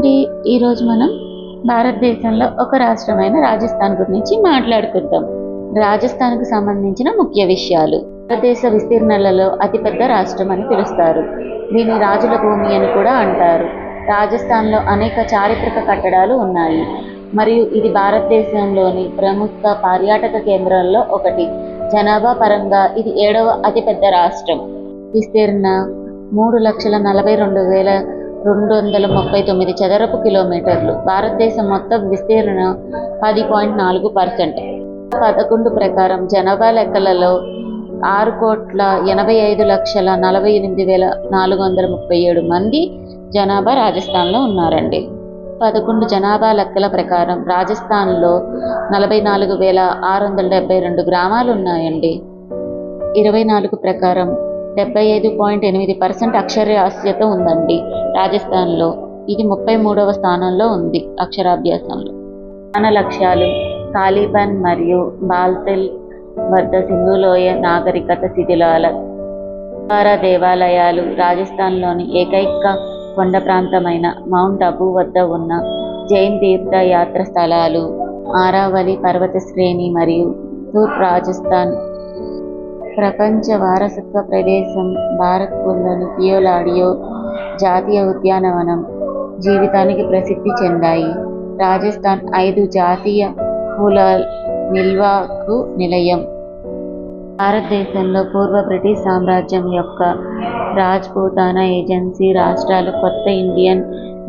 అండి. ఈరోజు మనం భారతదేశంలో ఒక రాష్ట్రమైన రాజస్థాన్ గురించి మాట్లాడుకుందాం. రాజస్థాన్కు సంబంధించిన ముఖ్య విషయాలు. భారతదేశ విస్తీర్ణాలలో అతిపెద్ద రాష్ట్రం అని పిలుస్తారు. దీన్ని రాజుల భూమి అని కూడా అంటారు. రాజస్థాన్లో అనేక చారిత్రక కట్టడాలు ఉన్నాయి మరియు ఇది భారతదేశంలోని ప్రముఖ పర్యాటక కేంద్రాల్లో ఒకటి. జనాభా పరంగా ఇది 7వ అతిపెద్ద రాష్ట్రం. విస్తీర్ణ 3,42,239 చదరపు కిలోమీటర్లు. భారతదేశం మొత్తం విస్తీర్ణ 10.4%. 11 ప్రకారం జనాభా లెక్కలలో 6,85,48,437 మంది జనాభా రాజస్థాన్లో ఉన్నారండి. 11 జనాభా లెక్కల ప్రకారం రాజస్థాన్లో 44,672 గ్రామాలు ఉన్నాయండి. 24 ప్రకారం 75.8% అక్షరాస్యత ఉందండి రాజస్థాన్లో. ఇది 33వ స్థానంలో ఉంది అక్షరాభ్యాసంలో. ప్రధాన లక్ష్యాలు: కాలిబన్ మరియు బాల్తల్ వద్ద సింధులోయ నాగరికత శిథిలాల దేవాలయాలు, రాజస్థాన్లోని ఏకైక కొండ ప్రాంతమైన మౌంట్ అబూ వద్ద ఉన్న జైన్ తీర్థయాత్ర స్థలాలు, ఆరావళి పర్వత శ్రేణి మరియు తూర్పు రాజస్థాన్ ప్రపంచ వారసత్వ ప్రదేశం భారత్పూర్లోని కియోలాడియో జాతీయ ఉద్యానవనం జీవితానికి ప్రసిద్ధి చెందాయి. రాజస్థాన్ 5 జాతీయ పూల నిల్వకు నిలయం. భారతదేశంలో పూర్వ బ్రిటిష్ సామ్రాజ్యం యొక్క రాజ్పుతానా ఏజెన్సీ రాష్ట్రాలు కొత్త ఇండియన్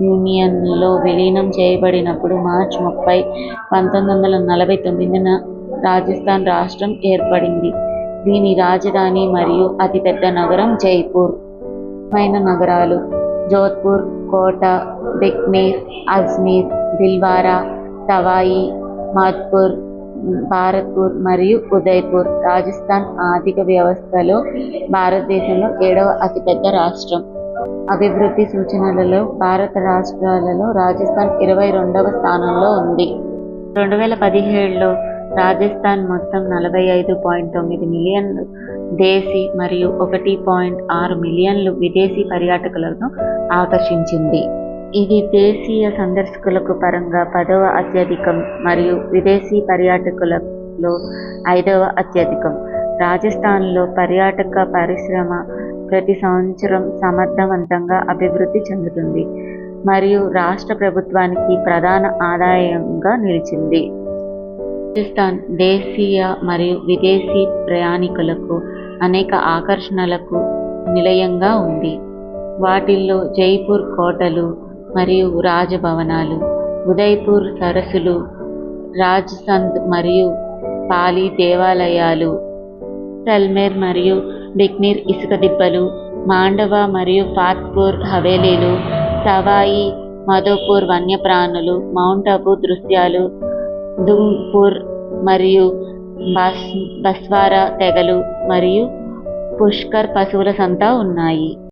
యూనియన్లో విలీనం చేయబడినప్పుడు మార్చి 30, 1949న రాజస్థాన్ రాష్ట్రం ఏర్పడింది. దీని రాజధాని మరియు అతిపెద్ద నగరం జైపూర్. ముఖ్యమైన నగరాలు: జోధ్పూర్, కోటా, బికనేర్, అజ్మీర్, భిల్వారా, సవాయి మాధోపూర్, భరత్పూర్ మరియు ఉదయ్పూర్. రాజస్థాన్ ఆర్థిక వ్యవస్థలో భారతదేశంలో 7వ అతిపెద్ద రాష్ట్రం. అభివృద్ధి సూచనలలో భారత రాష్ట్రాలలో రాజస్థాన్ 22వ స్థానంలో ఉంది. 2017లో రాజస్థాన్ మొత్తం 45.9 మిలియన్లు దేశీ మరియు 1.6 మిలియన్లు విదేశీ పర్యాటకులను ఆకర్షించింది. ఇది దేశీయ సందర్శకులకు పరంగా 10వ అత్యధికం మరియు విదేశీ పర్యాటకులలో 5వ అత్యధికం. రాజస్థాన్లో పర్యాటక పరిశ్రమ ప్రతి సంవత్సరం సమర్థవంతంగా అభివృద్ధి చెందుతుంది మరియు రాష్ట్ర ప్రభుత్వానికి ప్రధాన ఆదాయంగా నిలిచింది. రాజస్థాన్ దేశీయ మరియు విదేశీ ప్రయాణికులకు అనేక ఆకర్షణలకు నిలయంగా ఉంది. వాటిల్లో జైపూర్ కోటలు మరియు రాజభవనాలు, ఉదయ్పూర్ సరస్సులు, రాజ్సంద్ మరియు పాలి దేవాలయాలు, జైసల్మేర్ మరియు బికనీర్ ఇసుక దిబ్బలు, మాండవా మరియు ఫతేపూర్ హవేలీలు, సవాయి మాధోపూర్ వన్యప్రాణులు, మౌంట్ అబూ దృశ్యాలు, దుంగ్పూర్ మరియు బస్వారా తెగలు మరియు పుష్కర్ పశువుల సంత ఉన్నాయి.